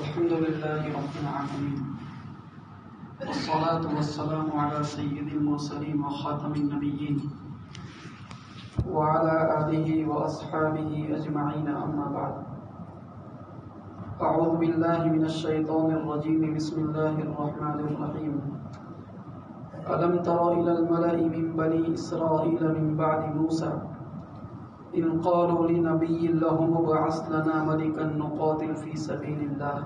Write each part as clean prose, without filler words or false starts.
الحمد لله رب العالمين والصلاة والسلام على سيد المرسلين وخاتم النبيين وعلى آله وأصحابه أجمعين أما بعد أعوذ بالله من الشيطان الرجيم بسم الله الرحمن الرحيم ألم تر إلى الملأ من بني إسرائيل من بعد موسى إن قالوا لنبي لهم ابعث لنا ملكا نقاتل في سبيل الله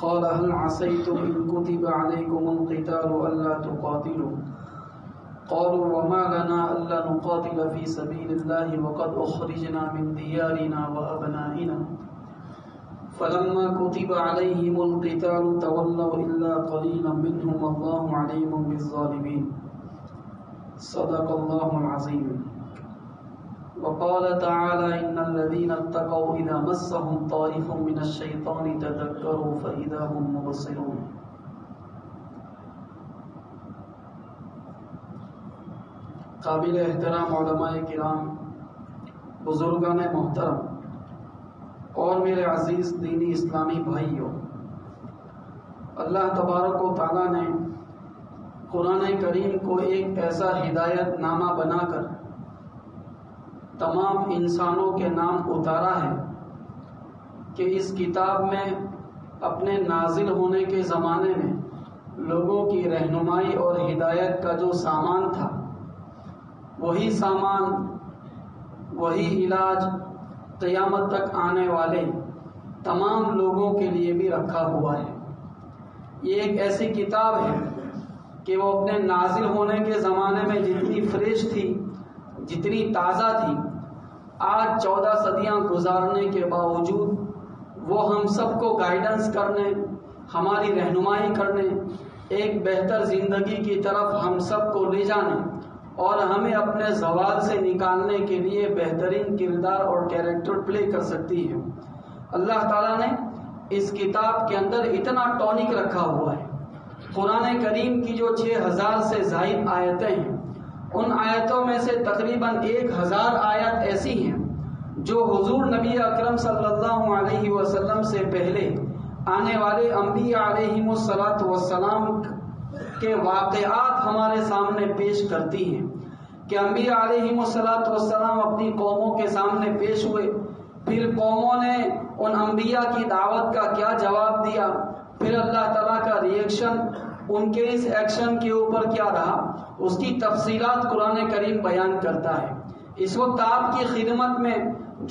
قال هل عسيتم إن كتب عليكم القتال ألا تقاتلوا قالوا وما لنا ألا نقاتل في سبيل الله وقد أخرجنا من ديارنا وأبنائنا فلما كتب عليهم القتال تولوا إلا قليلا منهم والله عليم بالظالمين صدق الله العظيم وقال تعالى إن الذين اتقوا إذا مسهم طائف من الشيطان تذكروا فإذا هم مبصرون. قابل احترام علماء کرام، بزرگان محترم اور میرے عزیز دینی اسلامی بھائیوں، اللہ تبارک و تعالیٰ نے قرآن کریم کو ایک ایسا ہدایت نامہ بنا کر تمام انسانوں کے نام اتارا ہے کہ اس کتاب میں اپنے نازل ہونے کے زمانے میں لوگوں کی رہنمائی اور ہدایت کا جو سامان تھا، وہی سامان، وہی علاج قیامت تک آنے والے تمام لوگوں کے لیے بھی رکھا ہوا ہے۔ یہ ایک ایسی کتاب ہے کہ وہ اپنے نازل ہونے کے زمانے میں جتنی فریش تھی، جتنی تازہ تھی، آج 14 صدیاں گزارنے کے باوجود وہ ہم سب کو گائیڈنس کرنے، ہماری رہنمائی کرنے، ایک بہتر زندگی کی طرف ہم سب کو لے جانے اور ہمیں اپنے زوال سے نکالنے کے لیے بہترین کردار اور کیریکٹر پلے کر سکتی ہے۔ اللہ تعالیٰ نے اس کتاب کے اندر اتنا ٹونک رکھا ہوا ہے۔ قرآن کریم کی جو 6000 سے زائد آیتیں ہیں، ان آیتوں میں سے تقریباً 1000 آیت ایسی ہیں جو حضور نبی اکرم صلی اللہ علیہ وسلم سے پہلے آنے والے انبیاء علیہم الصلاۃ والسلام کے واقعات ہمارے سامنے پیش کرتی ہیں کہ انبیاء علیہم الصلاۃ والسلام اپنی قوموں کے سامنے پیش ہوئے، پھر قوموں نے ان انبیاء کی دعوت کا کیا جواب دیا، پھر اللہ تعالیٰ کا ریئیکشن ان کے اس ایکشن کے اوپر کیا رہا، اس کی تفصیلات قرآن کریم بیان کرتا ہے۔ اس وقت آپ کی خدمت میں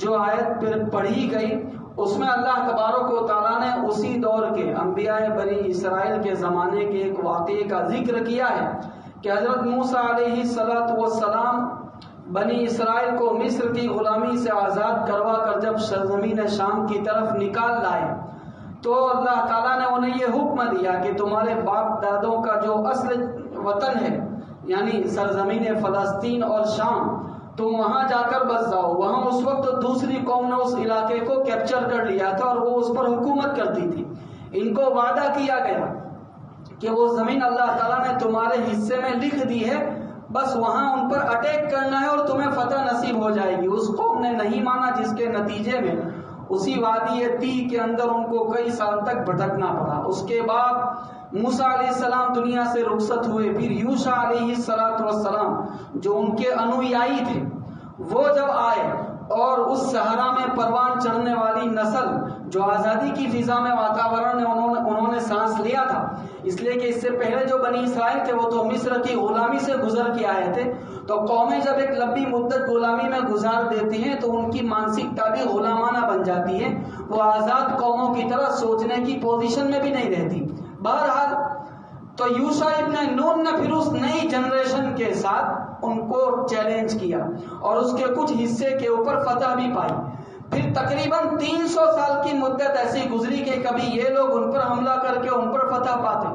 جو آیت پڑھی گئی، اس میں اللہ تبارک و تعالیٰ نے اسی دور کے انبیاء بنی اسرائیل کے زمانے کے ایک واقعے کا ذکر کیا ہے کہ حضرت موسیٰ علیہ السلام بنی اسرائیل کو مصر کی غلامی سے آزاد کروا کر جب سرزمین شام کی طرف نکال لائے تو اللہ تعالیٰ نے انہیں یہ حکم دیا کہ تمہارے باپ دادوں کا جو اصل وطن ہے، یعنی سرزمین فلسطین اور شام، تم وہاں جا کر بس جاؤ۔ وہاں اس وقت دوسری قوم نے اس علاقے کو کیپچر کر لیا تھا اور وہ اس پر حکومت کرتی تھی۔ ان کو وعدہ کیا گیا کہ وہ زمین اللہ تعالیٰ نے تمہارے حصے میں لکھ دی ہے، بس وہاں ان پر اٹیک کرنا ہے اور تمہیں فتح نصیب ہو جائے گی۔ اس قوم نے نہیں مانا، جس کے نتیجے میں اسی وادی تیہ کے اندر ان کو کئی سال تک بھٹکنا پڑا۔ اس کے بعد موسیٰ علیہ السلام دنیا سے رخصت ہوئے، پھر یوشع علیہ السلام جو ان کے انویائی تھے وہ جب آئے اور اس صحرا میں پروان چڑھنے والی نسل جو آزادی کی فضا میں واتاورن انہوں نے سانس لیا تھا، اس لیے کہ اس سے پہلے جو بنی اسرائیل تھے وہ تو مصر کی غلامی سے گزر کے آئے تھے، تو قومیں جب ایک لمبی مدت غلامی میں گزار دیتی ہیں تو ان کی مانسکتا بھی غلامانہ بن جاتی ہے، وہ آزاد قوموں کی طرح سوچنے کی پوزیشن میں بھی نہیں رہتی۔ بہرحال تو یوشع ابن نون نے پھر اس نئی جنریشن کے ساتھ ان کو چیلنج کیا اور اس کے کچھ حصے کے اوپر فتح بھی پائی۔ پھر تقریباً 300 سال کی مدت ایسی گزری کہ کبھی یہ لوگ ان پر حملہ کر کے ان پر فتح پاتے،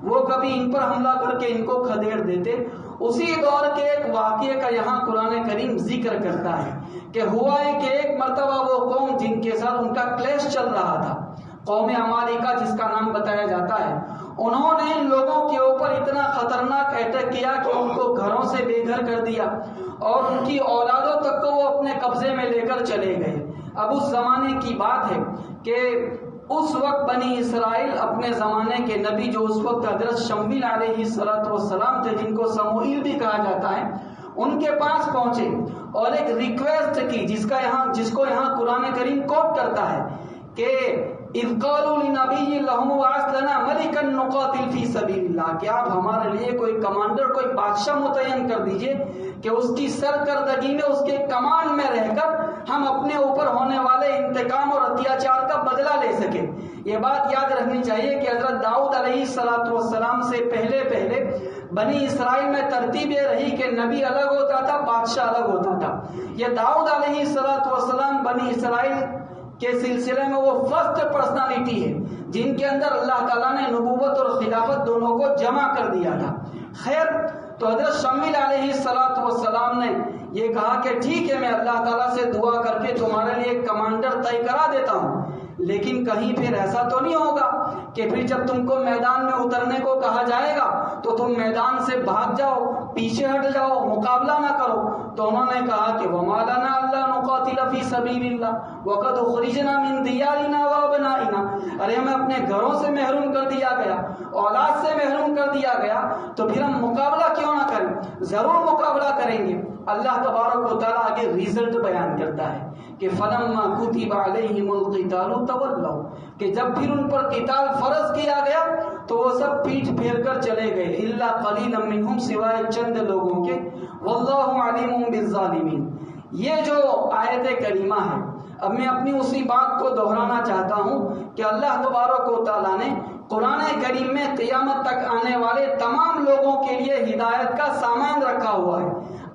وہ کبھی ان پر حملہ کر کے ان کو کھدیڑ دیتے۔ اسی دور کے ایک واقعے کا یہاں قرآن کریم ذکر کرتا ہے کہ ہوا ہے کہ ایک مرتبہ وہ قوم جن کے ساتھ ان کا کلیش چل رہا تھا، قوم عمالیقہ جس کا نام بتایا جاتا ہے، انہوں نے ان لوگوں کے اوپر اتنا خطرناک اٹیک کیا کہ ان کو گھروں سے بے گھر کر دیا اور ان کی اولادوں تک کو وہ اپنے قبضے میں لے کر چلے گئے۔ اب اس زمانے کی بات ہے کہ اس وقت بنی اسرائیل اپنے زمانے کے نبی جو اس وقت حضرت شمویل علیہ السلام تھے، جن کو سموئیل بھی کہا جاتا ہے، ان کے پاس پہنچے اور ایک ریکویسٹ کی، جس کو یہاں قرآن کریم کوٹ کرتا ہے کہ اذ قالوا لنبی لہم ابعث لنا ملکا نقاتل فی سبیل اللہ، کہ آپ ہمارے لیے کوئی کمانڈر، کوئی بادشاہ متعین کر دیجئے کہ اس کی سرکردگی میں، اس کے کمان میں رہ کر ہم اپنے اوپر ہونے والے انتقام اور اتیاچار کا بدلہ لے سکیں۔ یہ بات یاد رکھنی چاہیے کہ حضرت داؤد علیہ السلام سے پہلے بنی اسرائیل میں ترتیب یہ رہی کہ نبی الگ ہوتا تھا، بادشاہ الگ ہوتا تھا۔ یہ داؤد علیہ السلام بنی اسرائیل کے سلسلے میں وہ فرسٹ پرسنالٹی ہے جن کے اندر اللہ تعالیٰ نے نبوت اور خلافت دونوں کو جمع کر دیا تھا۔ خیر، تو حضرت شمویل علیہ السلام نے یہ کہا کہ ٹھیک ہے، میں اللہ تعالیٰ سے دعا کر کے تمہارے لیے ایک کمانڈر طے کرا دیتا ہوں، لیکن کہیں پھر ایسا تو نہیں ہوگا کہ پھر جب تم کو میدان میں اترنے کو کہا جائے گا تو تم میدان سے بھاگ جاؤ، پیچھے ہٹ جاؤ، مقابلہ نہ کرو۔ تو انہوں نے کہا کہ وَمَا لَنَا أَلَّا نُقَاتِلَ فِي سَبِيلِ اللَّهِ وَقَدْ أُخْرِجْنَا مِن دِيَارِنَا وَأَبْنَائِنَا، ارے ہمیں اپنے گھروں سے محروم کر دیا گیا، اولاد سے محروم کر دیا گیا، تو پھر ہم مقابلہ کیوں نہ کریں؟ ضرور مقابلہ کریں گے۔ اللہ تبارک و تعالیٰ آگے ریزلٹ بیان کرتا ہے کہ فَلَمَّا كُتِبَ عَلَيْهِمُ الْقِتَالُ تَوَلَّوْا، کہ جب پھر ان پر قتال فرض کیا گیا تو وہ سب پیٹھ پھیر کر چلے گئے، الا قلیلا منہم، سوائے چند لوگوں کے، واللہ علیم بالظالمین۔ یہ جو آیت کریمہ ہے، اب میں اپنی اسی بات کو دہرانا چاہتا ہوں کہ اللہ تبارک و تعالیٰ نے قرآن کریم میں قیامت تک آنے والے تمام لوگوں کے لیے ہدایت کا سامان رکھا ہوا ہے۔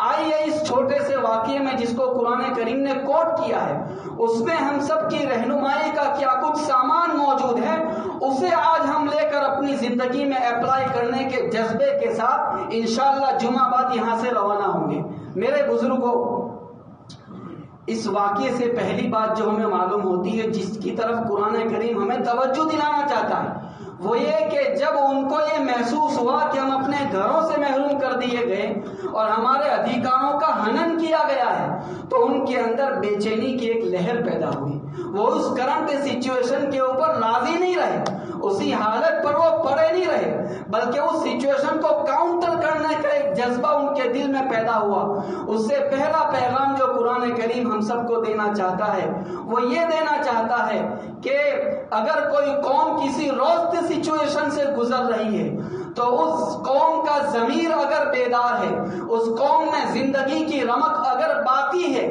آئیے اس چھوٹے سے واقعے میں جس کو قرآن کریم نے کوٹ کیا ہے، اس میں ہم سب کی رہنمائی کا کیا کچھ سامان موجود ہے، اسے آج ہم لے کر اپنی زندگی میں اپلائی کرنے کے جذبے کے ساتھ انشاءاللہ جمعہ بعد یہاں سے روانہ ہوں گے۔ میرے بزرگوں، اس واقعے سے پہلی بات جو ہمیں معلوم ہوتی ہے، جس کی طرف قرآن کریم ہمیں توجہ دلانا چاہتا ہے، وہ یہ کہ جب ان کو یہ محسوس ہوا کہ ہم اپنے گھروں سے محروم کر دیے گئے اور ہمارے ادھیکاروں کا ہنن کیا گیا ہے، تو ان کے اندر بے چینی کی ایک لہر پیدا ہوئی۔ وہ اس کرنٹ سچویشن کے اوپر راضی نہیں رہے، اسی حالت پر وہ پڑے نہیں رہے، بلکہ اس سچویشن کو کاؤنٹر کرنے کا ایک جذبہ ان کے دل میں پیدا ہوا۔ اس سے پہلا پیغام جو قرآن کریم ہم سب کو دینا چاہتا ہے، وہ یہ دینا چاہتا ہے کہ اگر کوئی قوم کسی روست سچویشن سے گزر رہی ہے تو اس قوم کا ضمیر اگر بیدار ہے، اس قوم میں زندگی کی رمق اگر باقی ہے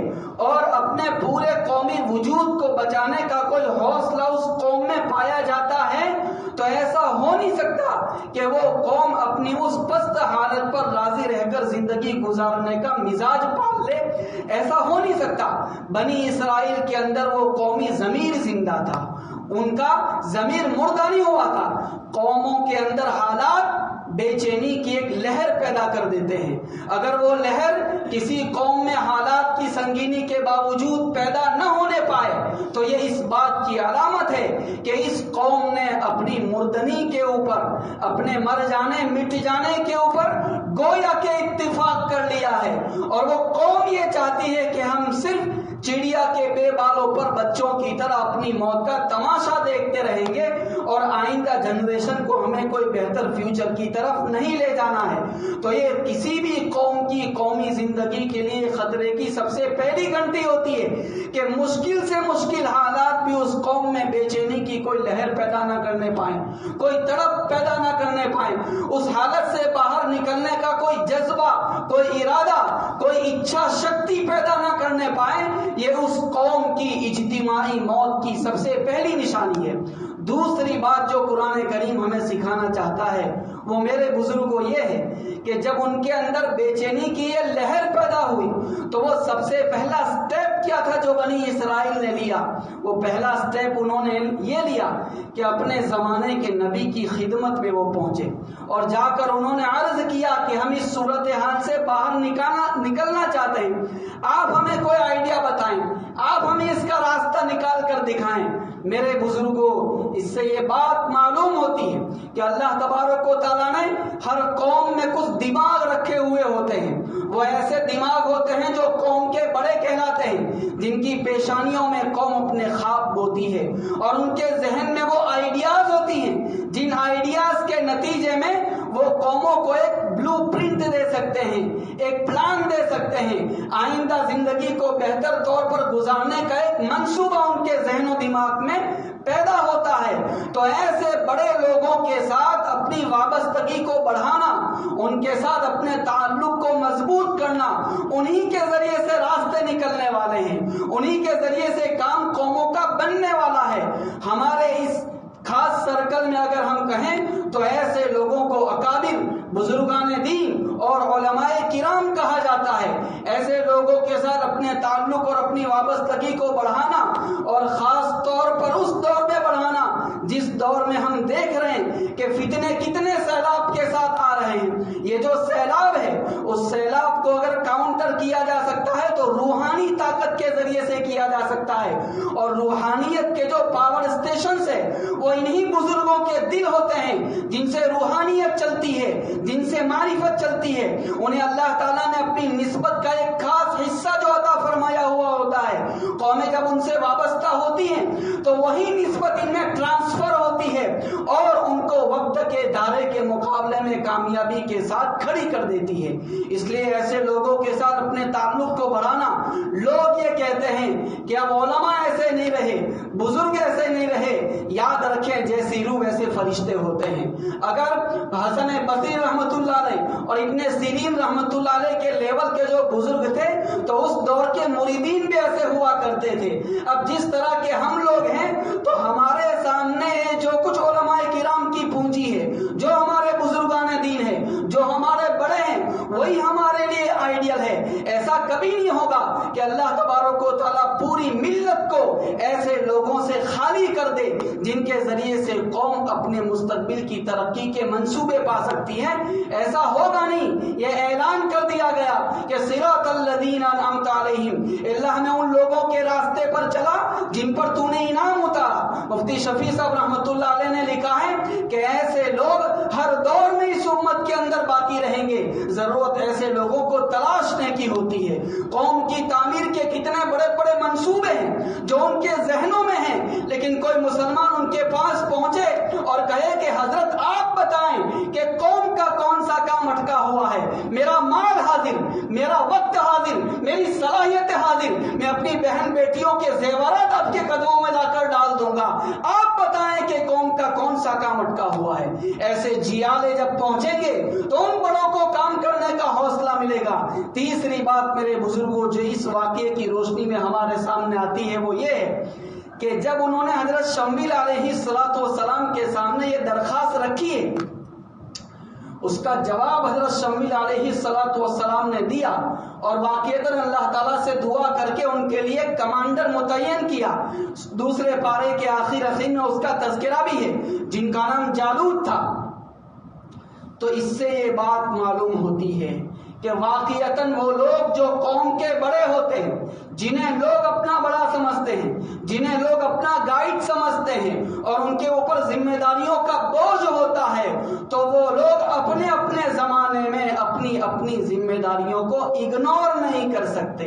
اور اپنے پورے قومی وجود کو بچانے کا کوئی حوصلہ اس قوم میں پایا جاتا ہے، تو ایسا ہو نہیں سکتا کہ وہ قوم اپنی اس پست حالت پر راضی رہ کر زندگی گزارنے کا مزاج پال لے، ایسا ہو نہیں سکتا۔ بنی اسرائیل کے اندر وہ قومی ضمیر زندہ تھا، ان کا ضمیر مردہ نہیں ہوا تھا۔ قوموں کے اندر حالات بے چینی کی ایک لہر پیدا کر دیتے ہیں، اگر وہ لہر کسی قوم میں حالات کی سنگینی کے باوجود پیدا نہ ہونے پائے تو یہ اس بات کی علامت ہے کہ اس قوم نے اپنی مردنی کے اوپر، اپنے مر جانے مٹ جانے کے اوپر گویا کہ اتفاق کر لیا ہے، اور وہ قوم یہ چاہتی ہے کہ ہم صرف چڑیا کے بے بالوں پر بچوں کی طرح اپنی موت کا تماشا دیکھتے رہیں گے اور آئندہ جنریشن کو ہمیں کوئی بہتر فیوچر کی طرف نہیں لے جانا ہے۔ تو یہ کسی بھی قوم کی قومی زندگی کے لیے خطرے کی سب سے پہلی گھنٹی ہوتی ہے کہ مشکل سے مشکل حالات بھی اس قوم میں بے چینی کی کوئی لہر پیدا نہ کرنے پائیں، کوئی تڑپ پیدا نہ کرنے پائیں، اس حالت سے باہر نکلنے کا کوئی جذبہ، کوئی ارادہ، کوئی اچھا شکتی پیدا نہ کرنے پائیں۔ یہ اس قوم کی اجتماعی موت کی سب سے پہلی نشانی ہے۔ دوسری بات جو قرآن کریم ہمیں سکھانا چاہتا ہے وہ میرے بزرگوں یہ ہے کہ جب ان کے اندر بے چینی کی یہ لہر پیدا ہوئی تو وہ سب سے پہلا سٹیپ کیا تھا جو بنی اسرائیل نے لیا؟ وہ پہلا سٹیپ انہوں نے یہ لیا کہ اپنے زمانے کے نبی کی خدمت میں وہ پہنچے اور جا کر انہوں نے عرض کیا کہ ہم اس صورتحال سے باہر نکلنا چاہتے ہیں، آپ ہمیں کوئی آئیڈیا بتائیں، آپ ہمیں اس کا راستہ نکال کر دکھائیں۔ میرے بزرگوں، اس سے یہ بات معلوم ہوتی ہے کہ اللہ تبارک و تعالیٰ نے ہر قوم میں کچھ دماغ رکھے ہوئے ہوتے ہیں۔ وہ ایسے دماغ ہوتے ہیں جو قوم کے بڑے کہلاتے ہیں، جن کی پیشانیوں میں قوم اپنے خواب بوتی ہے اور ان کے ذہن میں وہ آئیڈیاز ہوتی ہیں جن آئیڈیاز کے نتیجے میں وہ قوموں کو ایک بلو پرنٹ دے سکتے ہیں، ایک پلان دے سکتے ہیں، آئندہ زندگی کو بہتر طور پر گزارنے کا ایک منصوبہ ان کے ذہن و دماغ میں پیدا ہوتا ہے۔ تو ایسے بڑے لوگوں کے ساتھ اپنی وابستگی کو بڑھانا، ان کے ساتھ اپنے تعلق کو مضبوط کرنا، انہی کے ذریعے سے راستے نکلنے والے ہیں، انہی کے ذریعے سے کام قوموں کا بننے والا ہے۔ ہمارے اس خاص سرکل میں اگر ہم کہیں تو ایسے لوگوں کو اکابر، بزرگان دین اور علماء کرام کہا جاتا ہے۔ ایسے لوگوں کے ساتھ اپنے تعلق اور اپنی وابستگی کو بڑھانا، اور خاص طور پر اس دور میں بڑھانا جس دور میں ہم دیکھ رہے ہیں کہ فتنے کتنے سیلاب کے ساتھ آ رہے ہیں۔ یہ جو سیلاب ہے اس سیلاب کو اگر کاؤنٹر کیا جا سکتا ہے تو روحانی طاقت کے ذریعے سے کیا جا سکتا ہے، اور روحانیت کے جو پاور اسٹیشنز ہیں وہ انہی بزرگوں کے دل ہوتے ہیں جن سے روحانیت چلتی ہے، جن سے معرفت چلتی ہے۔ انہیں اللہ تعالیٰ نے اپنی نسبت کا ایک خاص حصہ جو عطا فرمایا ہوا ہوتا ہے۔ قومیں جب ان سے وابستہ ہوتی ہیں تو وہی نسبت ان میں ٹرانسفر ہوتی ہے اور ان کو وقت کے دائرے کے مقابلے میں کامیابی کے ساتھ کھڑی کر دیتی ہے۔ اس لیے ایسے لوگوں کے ساتھ اپنے تعلق کو بڑھانا، لوگ یہ کہتے ہیں کہ اب علماء ایسے نہیں رہے، بزرگ ایسے نہیں رہے، یاد رکھیں جیسی روح ویسے فرشتے ہوتے ہیں۔ اگر حسن بصری رحمت اللہ علیہ اور ابن سیرین رحمت اللہ علیہ کے لیول کے جو بزرگ تھے تو اس دور کے مریدین بھی ایسے ہوا کرتے تھے۔ اب جس طرح کے ہم لوگ ہیں تو ہمارے سامنے جو کچھ علماء کرام کی پونجی ہے، جو ہمارے بزرگان دین ہے، جو ہمارے بڑے ہیں، وہی ہمارے لیے آئیڈیل ہے۔ ایسا کبھی نہیں ہوگا کہ اللہ تبارک و تعالیٰ پوری ملت کو ایسے لوگوں سے خالی کر دے جن کے ذریعے سے قوم اپنے مستقبل کی ترقی کے منصوبے پا سکتی ہے۔ ایسا ہوگا نہیں۔ یہ اعلان کر دیا گیا کہ صراط الذین انعمت علیہم، اللہ نے ان لوگوں کے راستے پر چلا جن پر تو نے انعام اتارا۔ مفتی شفیع صاحب رحمت اللہ علیہ نے لکھا ہے کہ ایسے لوگ ہر دور میں اس امت کے اندر باقی رہیں گے، ضرورت ایسے لوگوں کو تلاشنے کی ہوتی ہے۔ قوم کی تعمیر کے کتنے بڑے بڑے منصوبے ہیں جو ان کے ذہنوں میں ہیں، لیکن کوئی مسلمان ان کے پاس پہنچے اور کہے کہ حضرت آپ بتائیں کہ قوم کا کون سا کام اٹکا ہوا ہے، میرا مال حاضر، میرا وقت حاضر، میری صلاحیت حاضر، میں اپنی بہن بیٹیوں کے زیورات آپ کے قدموں میں لا کر ڈال دوں گا، آپ بتائیں کہ قوم کا کون سا کام اٹکا ہوا ہے۔ ایسے جیالے جب پہنچیں گے تو ان بڑوں کو کام کرنے کا حوصلہ ملے گا۔ تیسری بات میرے بزرگوں جو اس واقعے کی روشنی میں ہمارے سامنے آتی ہے وہ یہ ہے کہ جب انہوں نے حضرت شمویل علیہ السلام کے سامنے یہ درخواست رکھی ہے، اس کا جواب حضرت شمویل علیہ السلام نے دیا، اور واقعتاً اللہ تعالیٰ سے دعا کر کے ان کے لیے کمانڈر متعین کیا۔ دوسرے پارے کے آخر میں اس کا تذکرہ بھی ہے جن کا نام جالوت تھا۔ تو اس سے یہ بات معلوم ہوتی ہے کہ واقعتاً وہ لوگ جو قوم کے بڑے ہوتے ہیں، جنہیں لوگ اپنا بڑا سمجھتے ہیں، جنہیں لوگ اپنا گائیڈ سمجھتے ہیں اور ان کے اوپر ذمہ داریوں کا بوجھ ہوتا ہے، تو وہ لوگ اپنے اپنے زمانے میں اپنی اپنی ذمہ داریوں کو اگنور نہیں کر سکتے۔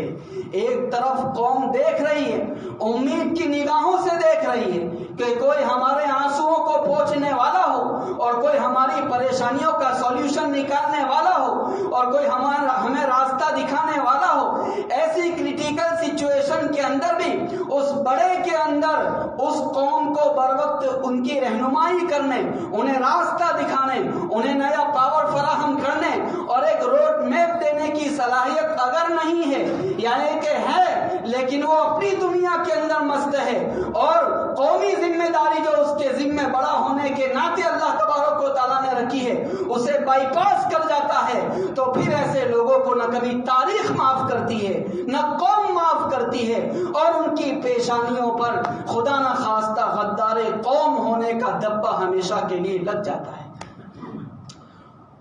ایک طرف قوم دیکھ رہی ہے، امید کی نگاہوں سے دیکھ رہی ہے کہ کوئی ہمارے آنسوؤں کو پوچھنے والا ہو اور کوئی ہماری پریشانیوں کا سولوشن نکالنے والا ہو اور کوئی ہمیں راستہ دکھانے والا ہو۔ ایسی کریٹیکل سچویشن کے اندر بھی اس بڑے کے اندر اس قوم کو بر وقت ان کی رہنمائی کرنے، انہیں راستہ دکھانے، انہیں نیا پاور فراہم کرنے اور ایک روڈ میپ دینے کی صلاحیت اگر نہیں ہے، یعنی کہ ہے لیکن وہ اپنی دنیا کے اندر مست ہے اور قومی ذمہ داری جو اس کے ذمہ بڑا ہونے کے ناطے اللہ تبارک و تعالیٰ نے رکھی ہے اسے بائی پاس کر جاتا ہے، تو پھر ایسے لوگوں کو نہ کبھی تاریخ معاف کرتی ہے نہ قوم معاف کرتی ہے، اور ان کی پیشانیوں پر خدا نہ خواستہ غدار قوم ہونے کا دبا ہمیشہ کے لیے لگ جاتا ہے۔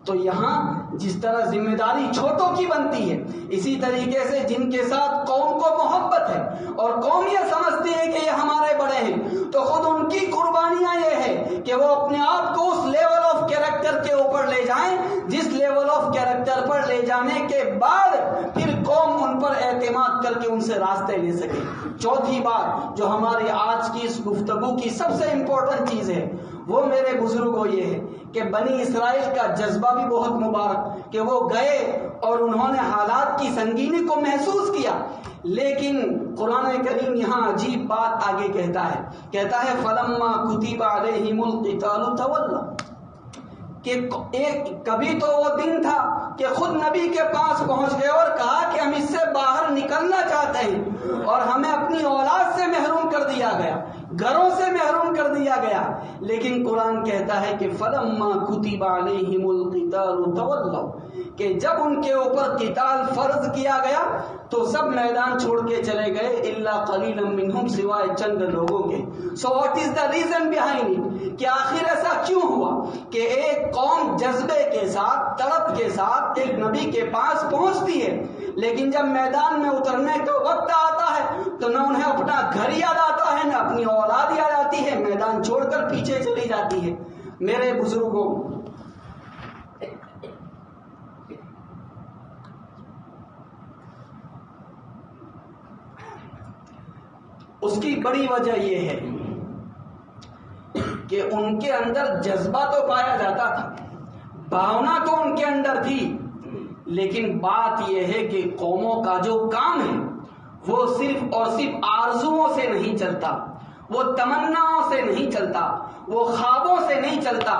تو یہاں جس طرح ذمہ داری چھوٹوں کی بنتی ہے، اسی طریقے سے جن کے ساتھ قوم کو محبت ہے اور قوم یہ سمجھتی ہے کہ یہ ہمارے بڑے ہیں، تو خود ان کی قربانیاں یہ ہے کہ وہ اپنے آپ کو اس لیول آف کیریکٹر کے اوپر لے جائیں جس لیول آف کیریکٹر پر لے جانے کے بعد پھر قوم ان پر اعتماد کر کے ان سے راستے لے سکے۔ چوتھی بات جو ہماری آج کی اس گفتگو کی سب سے امپورٹنٹ چیز ہے وہ میرے بزرگوں یہ ہے کہ بنی اسرائیل کا جذبہ بھی بہت مبارک کہ وہ گئے اور انہوں نے حالات کی سنگینی کو محسوس کیا، لیکن قرآن کریم یہاں عجیب بات آگے کہتا ہے فلما کتب علیہم القتال تولوا، کہ کبھی تو وہ دن تھا کہ خود نبی کے پاس پہنچ گئے اور کہا کہ ہم اس سے باہر نکلنا چاہتے ہیں اور ہمیں اپنی اولاد سے محروم کر دیا گیا، گھروں سے محروم کر دیا گیا، لیکن قرآن کہتا ہے کہ فلما کتب علیہم القتال تولوا، کہ جب ان کے اوپر قتال فرض کیا گیا تو سب میدان چھوڑ کے چلے گئے الا قلیلا منہم، سوائے چند لوگوں کے۔ So what is the reason behind it, کہ آخر ایسا کیوں ہوا کہ ایک قوم جذبے کے ساتھ، تڑپ کے ساتھ ایک نبی کے پاس پہنچتی ہے، لیکن جب میدان میں اترنے کا وقت آتا ہے تو نہ انہیں اپنا گھر یاد آتا ہے، نہ اپنی اولاد یاد آتی ہے، میدان چھوڑ کر پیچھے چلی جاتی ہے۔ میرے بزرگوں، اس کی بڑی وجہ یہ ہے کہ ان کے اندر جذبہ تو پایا جاتا تھا، بھاونا تو ان کے اندر تھی، لیکن بات یہ ہے کہ قوموں کا جو کام ہے وہ صرف اور صرف آرزوؤں سے نہیں چلتا، وہ تمناؤں سے نہیں چلتا، وہ خوابوں سے نہیں چلتا،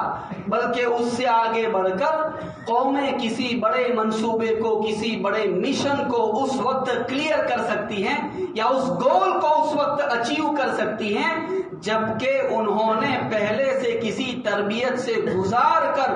بلکہ اس سے آگے بڑھ کر قومیں کسی بڑے منصوبے کو، کسی بڑے مشن کو اس وقت کلیئر کر سکتی ہیں یا اس گول کو اس وقت اچیو کر سکتی ہیں جبکہ انہوں نے پہلے سے کسی تربیت سے گزار کر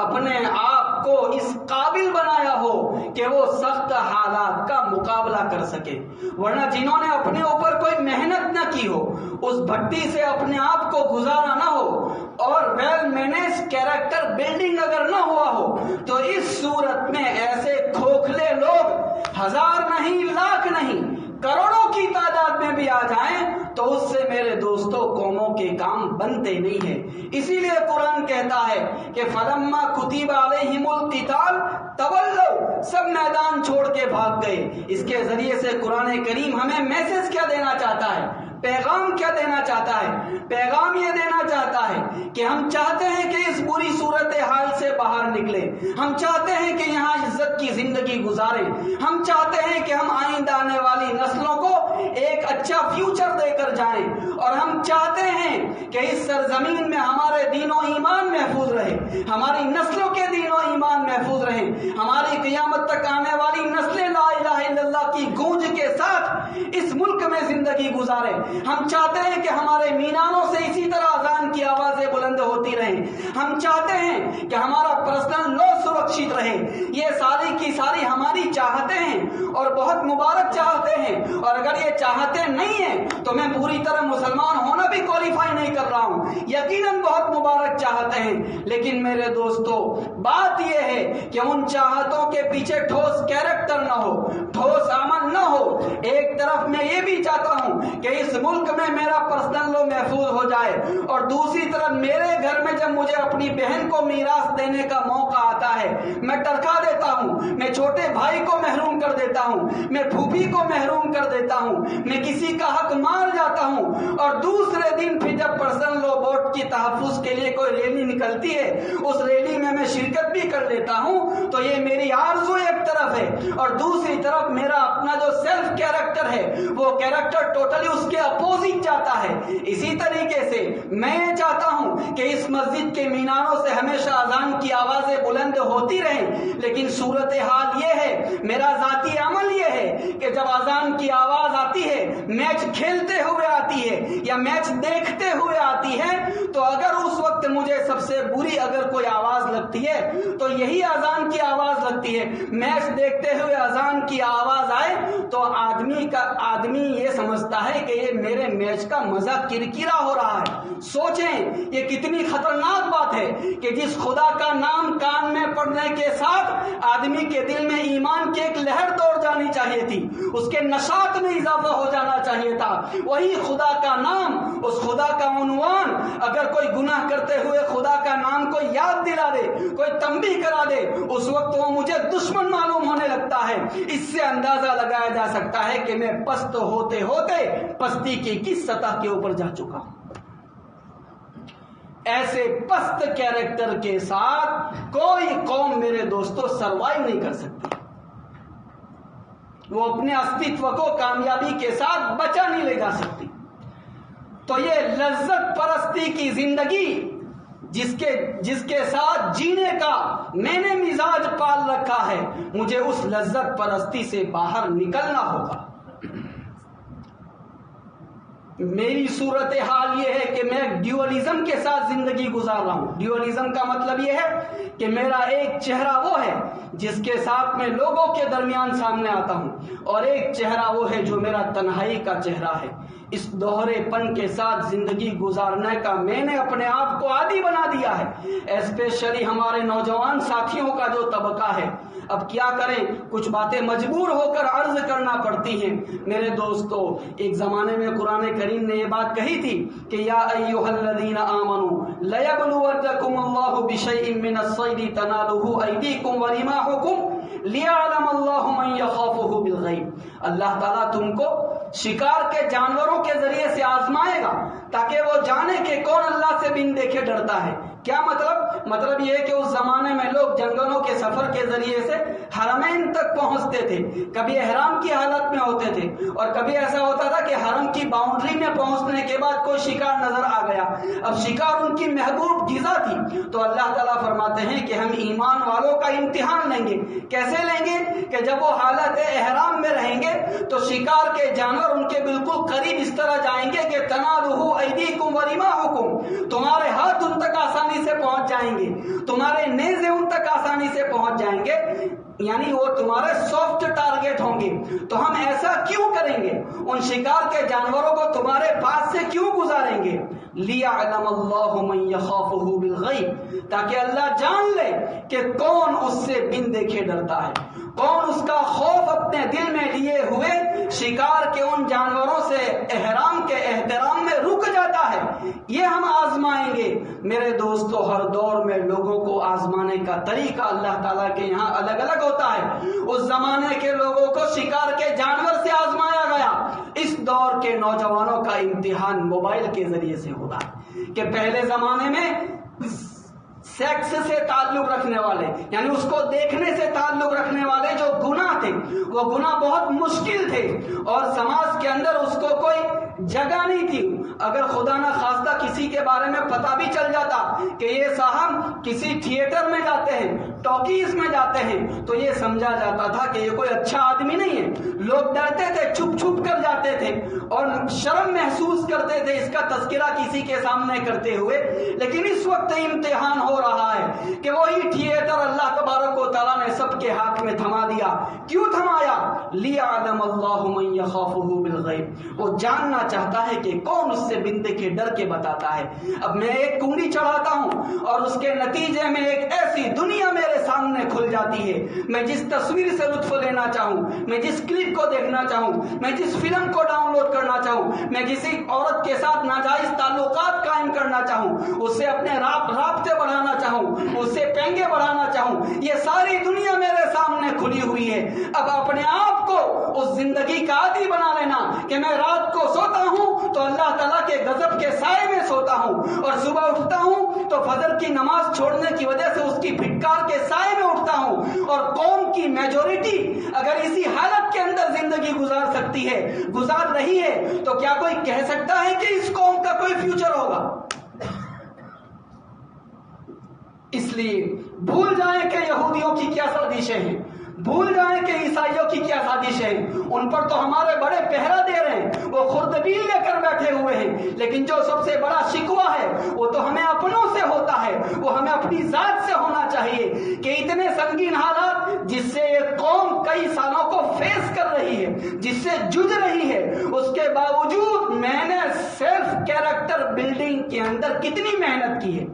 اپنے آپ کو اس قابل بنایا ہو کہ وہ سخت حالات کا مقابلہ کر سکے۔ ورنہ جنہوں نے اپنے اوپر کوئی محنت نہ کی ہو، اس بھٹی سے اپنے آپ کو گزارا نہ ہو اور ویل مینیج کیریکٹر بلڈنگ اگر نہ ہوا ہو، تو اس صورت میں ایسے کھوکھلے لوگ ہزار نہیں، لاکھ نہیں، کروڑوں کی تعداد میں بھی آ جائیں تو اس سے میرے دوستوں قوموں کے کام بنتے نہیں ہیں۔ اسی لیے قرآن کہتا ہے کہ فلما کتب علیہم القتال تولوا، سب میدان چھوڑ کے بھاگ گئے۔ اس کے ذریعے سے قرآن کریم ہمیں میسج کیا دینا چاہتا ہے، پیغام کیا دینا چاہتا ہے؟ پیغام یہ دینا چاہتا ہے کہ ہم چاہتے ہیں کہ اس بری صورتحال سے باہر نکلیں، ہم چاہتے ہیں کہ یہاں عزت کی زندگی گزاریں، ہم چاہتے ہیں کہ ہم آئندہ آنے والی نسلوں کو ایک اچھا فیوچر دے کر جائیں، اور ہم چاہتے ہیں کہ اس سرزمین میں ہمارے دین و ایمان محفوظ رہے، ہماری نسلوں کے دین و ایمان محفوظ رہے، ہماری قیامت تک آنے والی نسلیں لا الہ الا اللہ کی گونج کے ساتھ اس ملک میں زندگی گزاریں۔ ہم چاہتے ہیں کہ ہمارے میناروں سے اسی طرح اذان کی آوازیں بلند ہوتی رہیں، ہم چاہتے ہیں کہ ہمارا پرسنل لا سرکشت رہے۔ یہ ساری کی ساری ہماری چاہتے ہیں اور بہت مبارک چاہتے ہیں، اور اگر یہ چاہتے نہیں ہیں تو میں پوری طرح مسلمان ہونا بھی کوالیفائی نہیں کر رہا ہوں، یقیناً بہت مبارک چاہتے ہیں، لیکن میرے دوستو بات یہ ہے کہ ان چاہتوں کے پیچھے ٹھوس کیریکٹر نہ ہو، ٹھوس عمل نہ ہو۔ ایک طرف میں یہ بھی چاہتا ہوں کہ اس ملک میں میرا پرسنل لو محفوظ ہو جائے، اور دوسری طرف میرے گھر میں جب مجھے اپنی بہن کو میراث دینے کا موقع آتا ہے میں ٹرکا دیتا ہوں، میں چھوٹے بھائی کو محروم کر دیتا ہوں، میں پھوپھی کو محروم کر دیتا ہوں، میں کسی کا حق مار جاتا ہوں، اور دوسرے دن پھر جب پرسنل لو بورڈ کی تحفظ کے لیے کوئی ریلی نکلتی ہے اس ریلی میں شرکت بھی کر لیتا ہوں، تو یہ میری آرزو ایک طرف ہے، اور دوسری طرف میرا اپنا جو سیلف کیریکٹر ہے وہ کیریکٹر ٹوٹلی اس کے اپوزٹ جاتا ہے۔ اسی طریقے سے میں یہ چاہتا ہوں کہ اس مسجد کے میناروں سے ہمیشہ اذان کی آوازیں بلند ہوتی رہیں، لیکن صورتحال یہ ہے، میرا ذاتی عمل یہ ہے کہ جب اذان کی آواز آتی ہے، میچ کھیلتے ہوئے آتی ہے یا میچ دیکھتے ہوئے آتی ہے، تو اگر اس وقت مجھے سب سے بری اگر کوئی آواز لگتی ہے تو یہی اذان کی آواز لگتی ہے۔ میچ دیکھتے ہوئے اذان کی آواز آئے تو آدمی یہ سمجھتا ہے کہ یہ میرے میچ کا مزہ کرکرا ہو رہا ہے۔ سوچیں یہ کتنی خطرناک بات ہے کہ جس خدا کا نام کان میں پڑنے کے ساتھ آدمی کے دل میں ایمان کی ایک لہر دوڑ جانی چاہیے تھی، اس کے نشاط میں اضافہ ہو جانا چاہیے تھا، وہی خدا کا نام، اس خدا کا عنوان اگر اگر کوئی گناہ کرتے ہوئے خدا کا نام کوئی یاد دلا دے، کوئی تنبیہ کرا دے، اس وقت وہ مجھے دشمن معلوم ہونے لگتا ہے۔ اس سے اندازہ لگایا جا سکتا ہے کہ میں پست ہوتے ہوتے پستی کی کس سطح کے اوپر جا چکا ہوں۔ ایسے پست کیریکٹر کے ساتھ کوئی قوم میرے دوستو سروائیو نہیں کر سکتی، وہ اپنے استھتو کو کامیابی کے ساتھ بچا نہیں لے جا سکتی۔ تو یہ لذت پرستی کی زندگی جس کے ساتھ جینے کا میں نے مزاج پال رکھا ہے، مجھے اس لذت پرستی سے باہر نکلنا ہوگا۔ میری صورتحال یہ ہے کہ میں ڈیولیزم کے ساتھ زندگی گزار رہا ہوں۔ ڈیولیزم کا مطلب یہ ہے کہ میرا ایک چہرہ وہ ہے جس کے ساتھ میں لوگوں کے درمیان سامنے آتا ہوں، اور ایک چہرہ وہ ہے جو میرا تنہائی کا چہرہ ہے۔ اس دوہرے پن کے ساتھ زندگی گزارنے کا میں نے اپنے آپ کو عادی بنا دیا ہے، اسپیشلی ہمارے نوجوان ساتھیوں کا جو طبقہ ہے۔ اب کیا کریں، کچھ باتیں مجبور ہو کر عرض کرنا پڑتی ہیں۔ میرے دوستو، ایک زمانے میں قرآن کریم نے یہ بات کہی تھی کہ یا ایھا الذین آمنوا لیبلونکم اللہ بشیء من الصید تنالہ ایدیکم ورماحکم لیعلم اللہ من یخافہ بالغیب۔ اللہ تعالیٰ تم کو شکار کے جانوروں کے ذریعے سے آزمائے گا تاکہ وہ جانے کہ کون اللہ سے بن دیکھے ڈرتا ہے۔ کیا مطلب یہ ہے کہ اس زمانے میں لوگ جنگلوں کے سفر کے ذریعے سے حرمین تک پہنچتے تھے، کبھی احرام کی حالت میں ہوتے تھے، اور کبھی ایسا ہوتا تھا کہ حرم کی باؤنڈری میں پہنچنے کے بعد کوئی شکار نظر آ گیا، اب شکار ان کی محبوب غذا تھی۔ تو اللہ تعالیٰ فرماتے ہیں کہ ہم ایمان والوں کا امتحان لیں گے۔ کیسے لیں گے؟ کہ جب وہ حالت احرام میں رہیں گے تو شکار کے جانور ان کے بالکل قریب اس طرح جائیں گے کہ تنالہ ایدیکم ورماحکم، تمہارے ہاتھ ان تک آسانی سے پہنچ جائیں گے، تمہارے نیزے ان تک آسانی سے پہنچ جائیں گے، یعنی وہ تمہارے سافٹ ٹارگٹ ہوں گے۔ تو ہم ایسا کیوں کریں گے؟ ان شکار کے جانوروں کو تمہارے پاس سے کیوں گزاریں گے؟ لیعلم اللہ من یخافہ بالغیب، تاکہ اللہ جان لے کہ کون اس سے بن دیکھے ڈرتا ہے، کون اس کا خوف اپنے دل میں لیے ہوئے شکار کے ان جانوروں سے احرام کے احترام میں رک جاتا ہے۔ یہ ہم آزمائیں گے۔ میرے دوستو، ہر دور میں لوگوں کو آزمانے کا طریقہ اللہ تعالیٰ کے یہاں الگ الگ ہوتا ہے۔ اس زمانے کے لوگوں کو شکار کے جانور سے آزمایا گیا، اس دور کے نوجوانوں کا امتحان موبائل کے ذریعے سے ہوتا ہے۔ کہ پہلے زمانے میں سیکس سے تعلق رکھنے والے، یعنی اس کو دیکھنے سے تعلق رکھنے والے جو گناہ تھے، وہ گناہ بہت مشکل تھے، اور سماج کے اندر اس کو کوئی جگہ نہیں تھی۔ اگر خدا نہ خواستہ کسی کے بارے میں پتہ بھی چل جاتا کہ یہ صاحب کسی تھیٹر میں جاتے ہیں، ٹاکیز میں جاتے ہیں، تو یہ سمجھا جاتا تھا کہ یہ کوئی اچھا آدمی نہیں ہے۔ لوگ ڈرتے تھے، چھپ چھپ کر جاتے تھے، اور شرم محسوس کرتے تھے اس کا تذکرہ کسی کے سامنے کرتے ہوئے۔ لیکن اس وقت امتحان ہو رہا ہے کہ وہی تھیٹر اللہ تبارک و تعالیٰ نے سب کے ہاتھ میں تھما دیا۔ کیوں تھمایا؟ لیعلم اللہ من یخافہ بالغیب، وہ جاننا چاہتا ہے کہ کون اس سے بن دیکھے ڈر کے بتاتا ہے۔ اب میں ایک کنڈی چڑھاتا ہوں اور اس کے نتیجے میں ایک ایسی دنیا میرے سامنے کھل جاتی ہے، میں جس تصویر سے لطف لینا چاہوں، میں جس کلپ کو دیکھنا چاہوں، میں جس فلم کو ڈاؤن لوڈ کرنا چاہوں، میں کسی عورت کے ساتھ ناجائز تعلقات قائم کرنا چاہوں، اس سے اپنے رابطے بڑھانا چاہوں، اس سے پینگے بڑھانا چاہوں، یہ ساری دنیا میرے سامنے کھلی ہوئی ہے۔ اب اپنے آپ کو اس زندگی کا عادی بنا لینا کہ میں رات کو سوتا ہوں تو اللہ تعالیٰ کے غضب کے سائے میں سوتا ہوں، اور صبح اٹھتا ہوں تو فجر کی نماز چھوڑنے کی وجہ سے اس کی پھٹکار کے سائے میں اٹھتا ہوں۔ اور قوم کی میجورٹی اگر اسی حالت کے اندر زندگی گزار سکتی ہے، گزار رہی ہے، تو کیا کوئی کہہ سکتا ہے کہ اس قوم کا کوئی فیوچر ہوگا؟ اس لیے بھول جائیں کہ یہودیوں کی کیا سازشیں ہیں، بھول جائیں کہ عیسائیوں کی کیا سازشیں ہیں، ان پر تو ہمارے بڑے پہرا دے رہے ہیں، وہ خردبین لے کر بیٹھے ہوئے ہیں، لیکن جو سب سے بڑا شکوہ ہے وہ تو ہمیں اپنوں سے ہوتا ہے، وہ ہمیں اپنی ذات سے ہونا چاہیے کہ اتنے سنگین حالات جس سے ایک قوم کئی سالوں کو فیس کر رہی ہے، جس سے جوجھ رہی ہے، اس کے باوجود میں نے سیلف کیریکٹر بلڈنگ کے اندر کتنی محنت کی ہے،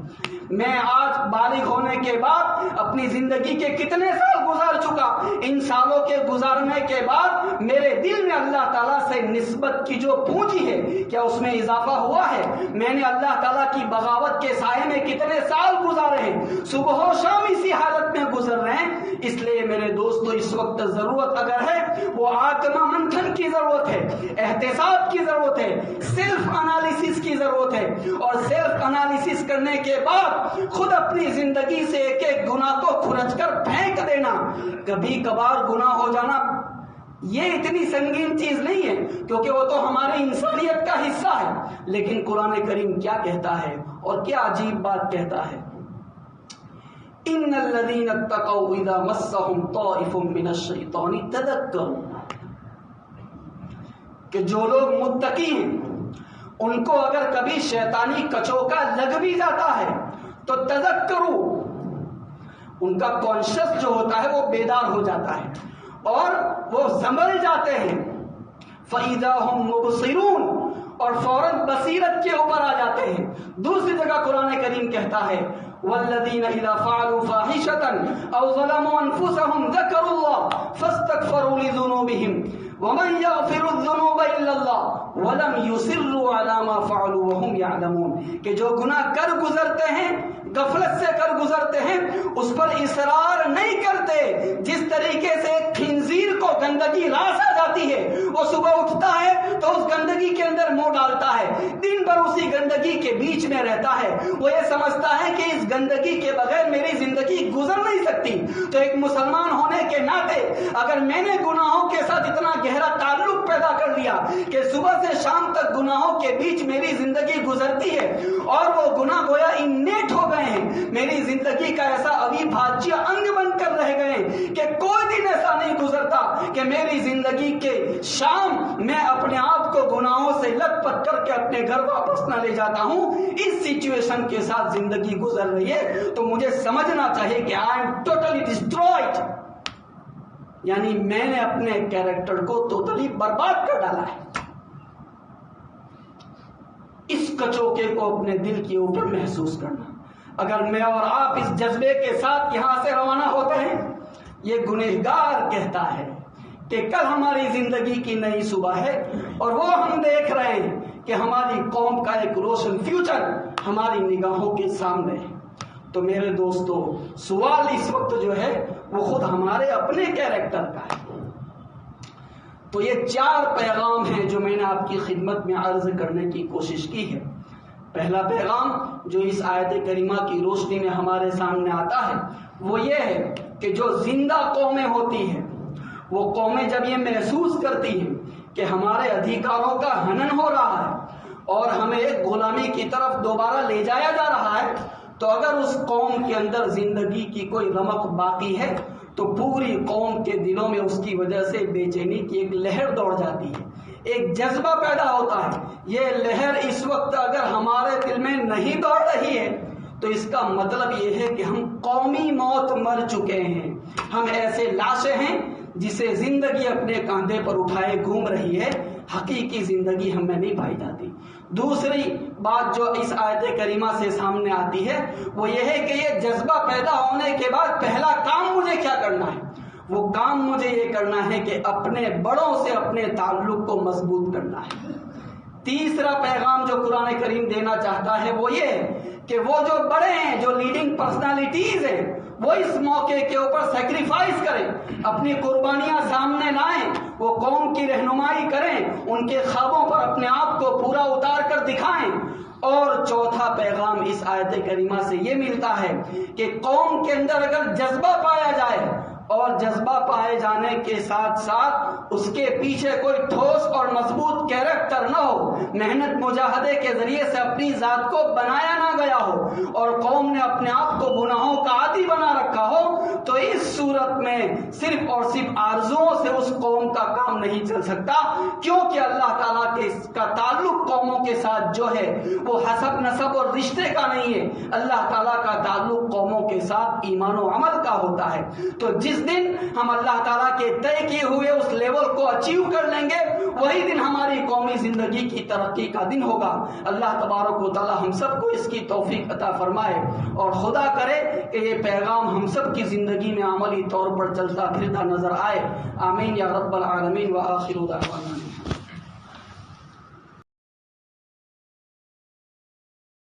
میں آج بالغ ہونے کے بعد اپنی زندگی کے کتنے سال گزار چکا، ان سالوں کے گزارنے کے بعد میرے دل میں اللہ تعالیٰ سے نسبت کی جو پونجی ہے کیا اس میں اضافہ ہوا ہے؟ میں نے اللہ تعالیٰ کی بغاوت کے سائے میں کتنے سال گزارے ہیں، صبح و شام اسی حالت میں گزر رہے ہیں۔ اس لیے میرے دوستو اس وقت ضرورت اگر ہے وہ آتما منتھن کی ضرورت ہے، احتساب کی ضرورت ہے، سیلف انالیسس کی ضرورت ہے، اور سیلف انالیسس کرنے کے بعد خود اپنی زندگی سے ایک ایک گناہ کو کھرچ کر پھینک دینا۔ کبھی کبھار گناہ ہو جانا یہ اتنی سنگین چیز نہیں ہے، کیونکہ وہ تو ہماری انسانیت کا حصہ ہے، لیکن قرآن کریم کیا کہتا ہے اور کیا عجیب بات کہتا ہے، ان الذین اتقوا اذا مسهم طائف من الشیطان تذکروا، کہ جو لوگ متقی ہیں ان کو اگر کبھی شیطانی کچوکا لگ بھی جاتا ہے تو تذکروا، ان کا کانشس جو ہوتا ہے وہ بیدار ہو جاتا ہے اور وہ سنبھل جاتے ہیں، فَإِذَا هُمْ مُبْصِرُونَ، اور فوراً بصیرت کے اوپر آ جاتے ہیں۔ دوسری جگہ قرآن کریم کہتا ہے وَالَّذِينَ إِذَا فَعَلُوا فَاحِشَةً أَوْ ظَلَمُوا أَنفُسَهُمْ ذَكَرُوا اللَّهَ فَاسْتَغْفَرُوا لِذُنُوبِهِمْ وَمَنْ يَغْفِرُ الذُّنُوبَ إِلَّا اللَّهُ وَلَمْ يُصِرُّوا عَلَى مَا فَعَلُوا وَهُمْ يَعْلَمُونَ، کہ جو گناہ کر گزرتے ہیں، غفلت سے کر گزرتے ہیں، اس پر اصرار نہیں کرتے۔ جس طریقے سے ایک خنزیر کو گندگی راس آ جاتی ہے، وہ صبح اٹھتا ہے تو اس گندگی کے اندر منہ ڈالتا ہے، دن بھر اسی گندگی کے بیچ میں رہتا ہے، وہ یہ سمجھتا ہے کہ اس گندگی کے بغیر میری زندگی گزر نہیں سکتی۔ تو ایک مسلمان ہونے کے ناطے اگر میں نے گناہوں کے ساتھ اتنا گہرا تعلق پیدا کر لیا کہ صبح سے شام تک گناہوں کے بیچ میری زندگی گزرتی ہے اور وہ گناہ گویا انیٹ ہو گئے ہیں، میری زندگی کا ایسا اویبھاجیہ انگ بن کر رہ گئے ہیں کہ کوئی دن ایسا نہیں گزرتا کہ میری زندگی کے شام میں اپنے آپ کو گناہوں سے لت پت کر کے اپنے گھر واپس نہ لے جاتا ہوں۔ اس سچویشن کے ساتھ زندگی گزر رہی ہے تو مجھے سمجھنا چاہیے کہ آئی ایم ٹوٹلی ڈسٹرائڈ، یعنی میں نے اپنے کیریکٹر کو ٹوٹلی برباد کر ڈالا ہے۔ اس کچوکے کو اپنے دل کے اوپر محسوس کرنا۔ اگر میں اور آپ اس جذبے کے ساتھ یہاں سے روانہ ہوتے ہیں، یہ گنہگار کہتا ہے کہ کل ہماری زندگی کی نئی صبح ہے اور وہ ہم دیکھ رہے ہیں کہ ہماری قوم کا ایک روشن فیوچر ہماری نگاہوں کے سامنے ہے۔ تو میرے دوستو سوال اس وقت جو ہے وہ خود ہمارے اپنے کیریکٹر کا ہے۔ تو یہ 4 پیغام ہیں جو میں نے آپ کی خدمت میں عرض کرنے کی کوشش کی ہے۔ پہلا پیغام جو اس آیت کریمہ کی روشنی میں ہمارے سامنے آتا ہے وہ یہ ہے کہ جو زندہ قومیں ہوتی ہیں، وہ قومیں جب یہ محسوس کرتی ہیں کہ ہمارے ادھیکاروں کا ہنن ہو رہا ہے اور ہمیں ایک غلامی کی طرف دوبارہ لے جایا جا رہا ہے، تو اگر اس قوم کے اندر زندگی کی کوئی رمق باقی ہے تو پوری قوم کے دلوں میں اس کی وجہ سے بے چینی کی ایک لہر دوڑ جاتی ہے، ایک جذبہ پیدا ہوتا ہے۔ یہ لہر اس وقت اگر ہمارے دل میں نہیں دوڑ رہی ہے تو اس کا مطلب یہ ہے کہ ہم قومی موت مر چکے ہیں، ہم ایسے لاشیں ہیں جسے زندگی اپنے کاندھے پر اٹھائے گھوم رہی ہے، حقیقی زندگی ہم میں نہیں پائی جاتی۔ دوسری بات جو اس آیت کریمہ سے سامنے آتی ہے وہ یہ ہے کہ یہ جذبہ پیدا ہونے کے بعد پہلا کام مجھے کیا کرنا ہے؟ وہ کام مجھے یہ کرنا ہے کہ اپنے بڑوں سے اپنے تعلق کو مضبوط کرنا ہے۔ تیسرا پیغام جو قرآن کریم دینا چاہتا ہے وہ یہ ہے کہ وہ جو بڑے ہیں، جو لیڈنگ پرسنالٹیز ہیں، وہ اس موقع کے اوپر سیکریفائس کریں، اپنی قربانیاں سامنے لائیں، وہ قوم کی رہنمائی کریں، ان کے خوابوں پر اپنے آپ کو پورا اتار کر دکھائیں۔ اور چوتھا پیغام اس آیت کریمہ سے یہ ملتا ہے کہ قوم کے اندر اگر جذبہ پایا جائے اور جذبہ پائے جانے کے ساتھ ساتھ اس کے پیچھے کوئی ٹھوس اور مضبوط کیریکٹر نہ ہو، محنت مجاہدے کے ذریعے سے اپنی ذات کو بنایا نہ گیا ہو اور قوم نے اپنے آپ کو گناہوں کا عادی بنا رکھا ہو، تو اس صورت میں صرف اور صرف آرزوؤں سے اس قوم کا کام نہیں چل سکتا، کیونکہ اللہ تعالیٰ کے کا تعلق قوموں کے ساتھ جو ہے وہ حسب نسب اور رشتے کا نہیں ہے، اللہ تعالیٰ کا تعلق قوموں کے ساتھ ایمان و عمل کا ہوتا ہے۔ تو جس جس دن ہم اللہ تعالیٰ کے طے کیے ہوئے اس لیول کو اچیو کر لیں گے وہی دن ہماری قومی زندگی کی ترقی کا دن ہوگا۔ اللہ تبارک و تعالیٰ ہم سب کو اس کی توفیق عطا فرمائے اور خدا کرے کہ یہ پیغام ہم سب کی زندگی میں عملی طور پر چلتا پھرتا نظر آئے۔ آمین یا رب العالمین۔ وآخر دعوانا